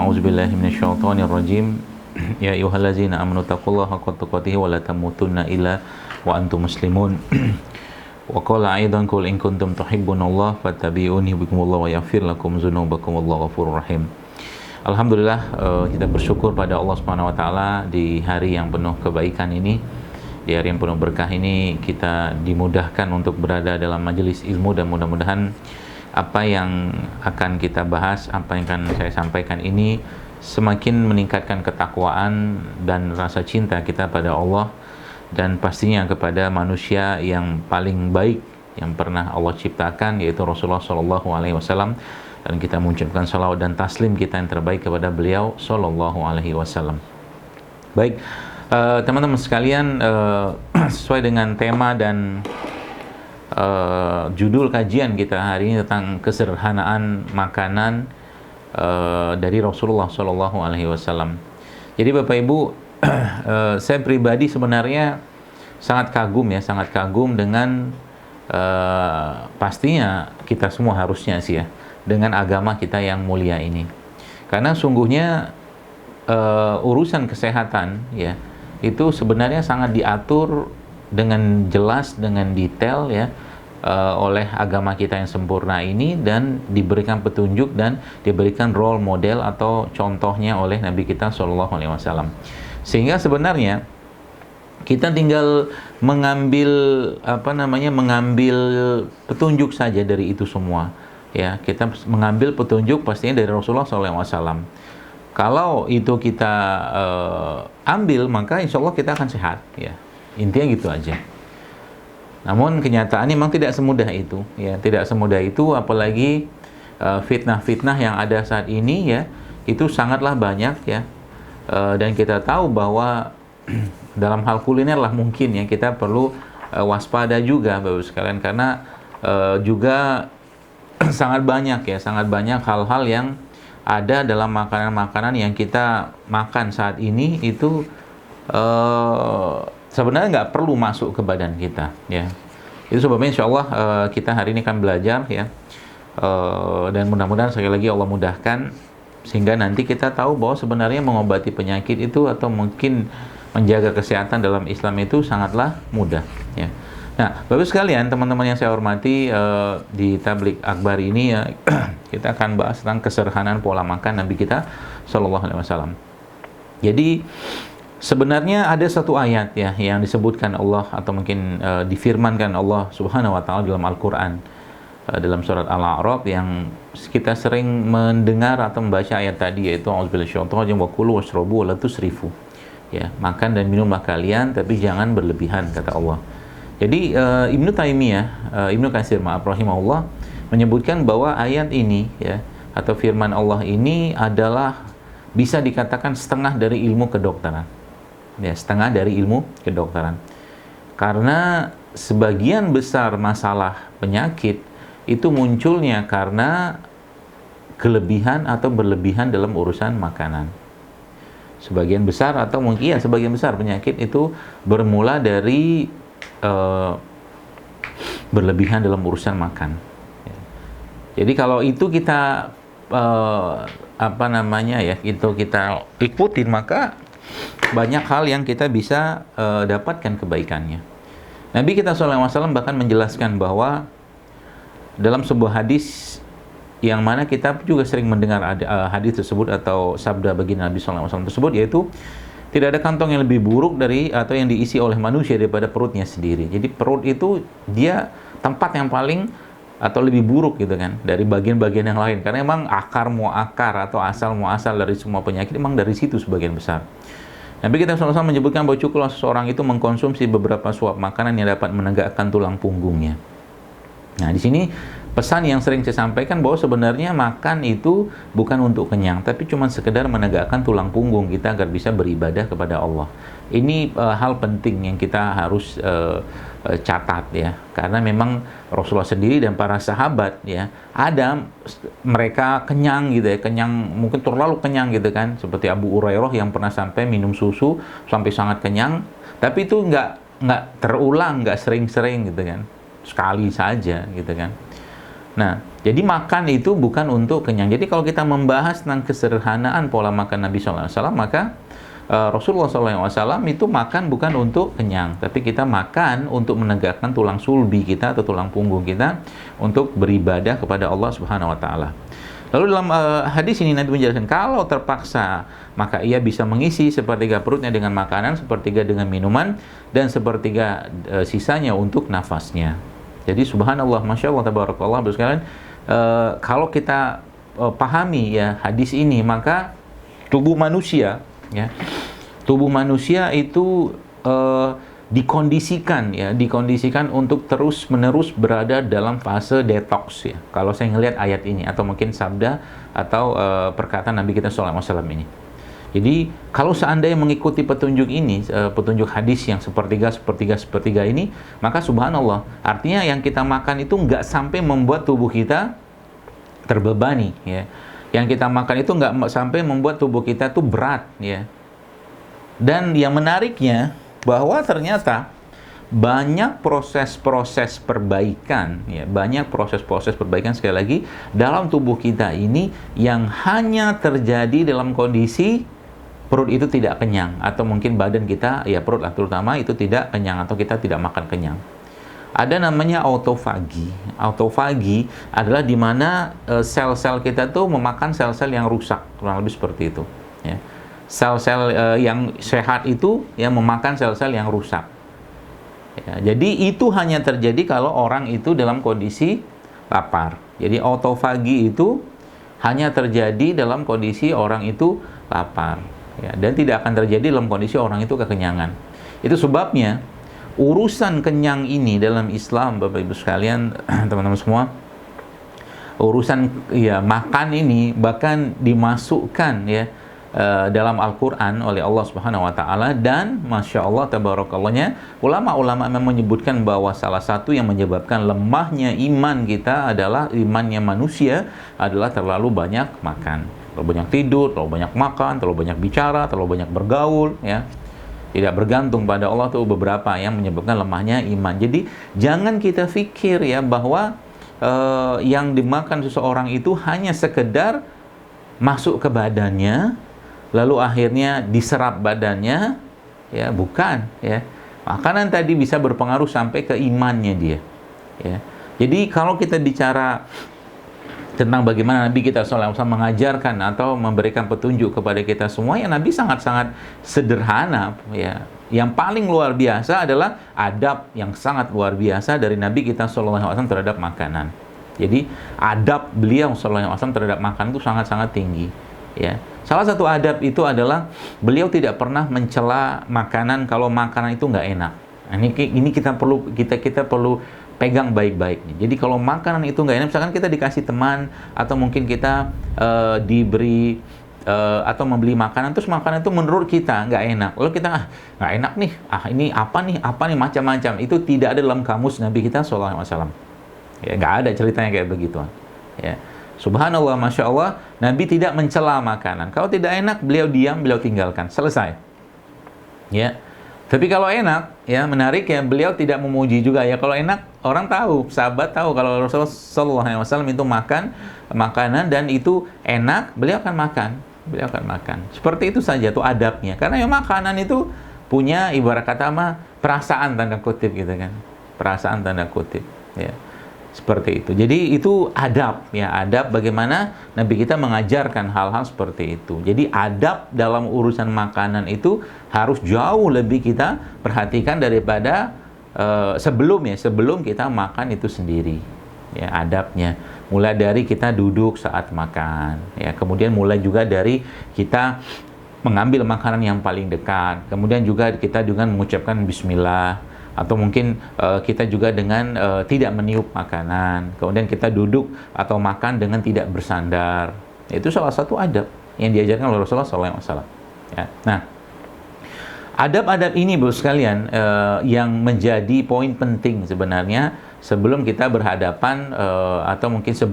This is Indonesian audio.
A'udzubillahi minasyaitonirrajim. Ya ayyuhallazina amanu taqullaha haqqa tuqatih wa la tamutunna illa wa antum muslimun. Wa qala aidan qul in kuntum tuhibbunallaha fattabi'uni yuhibbukumullahu wa yaghfir lakum dzunubakum wallahu ghafurur rahim. Alhamdulillah, kita bersyukur pada Allah Subhanahu wa taala di hari yang penuh kebaikan ini, di hari yang penuh berkah ini kita dimudahkan untuk berada dalam majelis ilmu, dan mudah-mudahan apa yang akan kita bahas, apa yang akan saya sampaikan ini semakin meningkatkan ketakwaan dan rasa cinta kita pada Allah, dan pastinya kepada manusia yang paling baik yang pernah Allah ciptakan, yaitu Rasulullah SAW. Dan kita mengucapkan salawat dan taslim kita yang terbaik kepada beliau SAW. Baik, teman-teman sekalian, sesuai dengan tema dan judul kajian kita hari ini tentang kesederhanaan makanan dari Rasulullah SAW. Jadi Bapak Ibu, saya pribadi sebenarnya sangat kagum dengan pastinya kita semua harusnya sih ya, dengan agama kita yang mulia ini. Karena sungguhnya urusan kesehatan ya itu sebenarnya sangat diatur dengan jelas, dengan detail ya, oleh agama kita yang sempurna ini, dan diberikan petunjuk dan diberikan role model atau contohnya oleh Nabi kita SAW. Sehingga sebenarnya kita tinggal mengambil mengambil petunjuk saja dari itu semua ya. Kita mengambil petunjuk pastinya dari Rasulullah SAW. Kalau itu kita ambil, maka insya Allah kita akan sehat ya. Intinya gitu aja. Namun kenyataannya memang tidak semudah itu ya, tidak semudah itu, apalagi fitnah-fitnah yang ada saat ini ya, itu sangatlah banyak ya. Dan kita tahu bahwa dalam hal kuliner lah mungkin ya kita perlu waspada juga Bapak sekalian, karena juga sangat banyak hal-hal yang ada dalam makanan-makanan yang kita makan saat ini itu sebenarnya nggak perlu masuk ke badan kita ya. Itu sebabnya insya Allah kita hari ini akan belajar ya, dan mudah-mudahan sekali lagi Allah mudahkan sehingga nanti kita tahu bahwa sebenarnya mengobati penyakit itu atau mungkin menjaga kesehatan dalam Islam itu sangatlah mudah ya. Nah Bapak sekalian, teman-teman yang saya hormati, di Tablik Akbar ini ya kita akan bahas tentang kesederhanaan pola makan Nabi kita SAW. Jadi sebenarnya ada satu ayat ya yang disebutkan Allah atau mungkin difirmankan Allah Subhanahu wa taala dalam Al-Qur'an, dalam surat Al-A'raf, yang kita sering mendengar atau membaca ayat tadi, yaitu a'udzubillahi minasyaitonir rajim wa kulu washrabu wa la tusrifu. Ya, makan dan minumlah kalian tapi jangan berlebihan, kata Allah. Jadi Ibnu Katsir rahimahullah menyebutkan bahwa ayat ini ya atau firman Allah ini adalah bisa dikatakan setengah dari ilmu kedokteran. Ya, setengah dari ilmu kedokteran. Karena sebagian besar masalah penyakit itu munculnya karena kelebihan atau berlebihan dalam urusan makanan. Sebagian besar atau mungkin ya sebagian besar penyakit itu bermula dari berlebihan dalam urusan makan. Ya. Jadi kalau itu kita itu kita ikutin, maka banyak hal yang kita bisa dapatkan kebaikannya. Nabi kita SAW bahkan menjelaskan bahwa dalam sebuah hadis yang mana kita juga sering mendengar hadis tersebut atau sabda baginda Nabi SAW tersebut, yaitu tidak ada kantong yang lebih buruk dari atau yang diisi oleh manusia daripada perutnya sendiri. Jadi perut itu dia tempat yang paling atau lebih buruk gitu kan dari bagian-bagian yang lain, karena memang akar atau asal muasal dari semua penyakit memang dari situ sebagian besar. Nabi kita SAW menyebutkan bahwa cukuplah seseorang itu mengkonsumsi beberapa suap makanan yang dapat menegakkan tulang punggungnya. Nah, di sini pesan yang sering saya sampaikan bahwa sebenarnya makan itu bukan untuk kenyang, tapi cuma sekedar menegakkan tulang punggung kita agar bisa beribadah kepada Allah. Ini hal penting yang kita harus catat ya, karena memang Rasulullah sendiri dan para sahabat ya, ada mereka kenyang gitu ya, kenyang mungkin terlalu kenyang gitu kan, seperti Abu Hurairah yang pernah sampai minum susu sampai sangat kenyang, tapi itu nggak terulang, nggak sering-sering gitu kan, sekali saja gitu kan. Nah, jadi makan itu bukan untuk kenyang. Jadi kalau kita membahas tentang kesederhanaan pola makan Nabi SAW, maka Rasulullah SAW itu makan bukan untuk kenyang, tapi kita makan untuk menegakkan tulang sulbi kita atau tulang punggung kita untuk beribadah kepada Allah Subhanahu wa taala. Lalu dalam hadis ini Nabi menjelaskan kalau terpaksa maka ia bisa mengisi sepertiga perutnya dengan makanan, sepertiga dengan minuman, dan sepertiga sisanya untuk nafasnya. Jadi subhanallah, masya Allah, tabarakallah, sekalian, kalau kita pahami ya hadis ini, maka tubuh manusia ya, tubuh manusia itu dikondisikan untuk terus-menerus berada dalam fase detox ya. Kalau saya ngelihat ayat ini atau mungkin sabda atau perkataan Nabi kita SAW ini. Jadi kalau seandainya mengikuti petunjuk ini, petunjuk hadis yang sepertiga ini, maka subhanallah, artinya yang kita makan itu nggak sampai membuat tubuh kita terbebani ya. Yang kita makan itu nggak sampai membuat tubuh kita tuh berat ya. Dan yang menariknya bahwa ternyata banyak proses-proses perbaikan ya, banyak proses-proses perbaikan sekali lagi dalam tubuh kita ini yang hanya terjadi dalam kondisi perut itu tidak kenyang, atau mungkin badan kita ya, perut lah terutama, itu tidak kenyang atau kita tidak makan kenyang. Ada namanya autofagi. Autofagi adalah di mana sel-sel kita tuh memakan sel-sel yang rusak, kurang lebih seperti itu ya. Sel-sel yang sehat itu yang memakan sel-sel yang rusak ya. Jadi itu hanya terjadi kalau orang itu dalam kondisi lapar. Jadi autofagi itu hanya terjadi dalam kondisi orang itu lapar ya, dan tidak akan terjadi dalam kondisi orang itu kekenyangan. Itu sebabnya urusan kenyang ini dalam Islam, Bapak Ibu sekalian, teman-teman semua, urusan ya makan ini bahkan dimasukkan ya dalam Al-Quran oleh Allah Subhanahu wa taala. Dan masya Allah tabarakallahnya, ulama-ulama memang menyebutkan bahwa salah satu yang menyebabkan lemahnya iman kita adalah, imannya manusia adalah terlalu banyak makan, terlalu banyak tidur, terlalu banyak makan, terlalu banyak bicara, terlalu banyak bergaul ya. Tidak bergantung pada Allah, itu beberapa yang menyebabkan lemahnya iman. Jadi jangan kita pikir ya bahwa yang dimakan seseorang itu hanya sekedar masuk ke badannya lalu akhirnya diserap badannya ya, bukan ya. Makanan tadi bisa berpengaruh sampai ke imannya dia ya. Jadi kalau kita bicara tentang bagaimana Nabi kita SAW mengajarkan atau memberikan petunjuk kepada kita semua, ya Nabi sangat-sangat sederhana ya. Yang paling luar biasa adalah adab yang sangat luar biasa dari Nabi kita SAW terhadap makanan. Jadi adab beliau SAW terhadap makanan itu sangat-sangat tinggi ya. Salah satu adab itu adalah beliau tidak pernah mencela makanan kalau makanan itu nggak enak. Nah, ini kita perlu pegang baik-baik. Jadi kalau makanan itu nggak enak, misalkan kita dikasih teman atau mungkin kita diberi atau membeli makanan, terus makanan itu menurut kita nggak enak, lalu kita nggak enak nih, ini apa nih macam-macam, itu tidak ada dalam kamus Nabi kita SAW ya, nggak ada ceritanya kayak begitu ya. Subhanallah, masya Allah, Nabi tidak mencela makanan. Kalau tidak enak, beliau diam, beliau tinggalkan, selesai ya. Tapi kalau enak, ya menarik ya, beliau tidak memuji juga ya. Kalau enak, orang tahu, sahabat tahu kalau Rasulullah SAW itu makan makanan dan itu enak, beliau akan makan. Seperti itu saja tuh adabnya. Karena ya makanan itu punya ibarat kata perasaan tanda kutip gitu kan, perasaan tanda kutip ya. Seperti itu. Jadi itu adab ya, adab bagaimana Nabi kita mengajarkan hal-hal seperti itu. Jadi adab dalam urusan makanan itu harus jauh lebih kita perhatikan daripada sebelum kita makan itu sendiri. Ya, adabnya mulai dari kita duduk saat makan ya, kemudian mulai juga dari kita mengambil makanan yang paling dekat, kemudian juga kita dengan mengucapkan bismillah, atau mungkin kita juga dengan tidak meniup makanan, kemudian kita duduk atau makan dengan tidak bersandar. Itu salah satu adab yang diajarkan oleh Rasulullah SAW ya. Nah, adab-adab ini Bapak sekalian yang menjadi poin penting sebenarnya sebelum kita berhadapan atau mungkin sebelum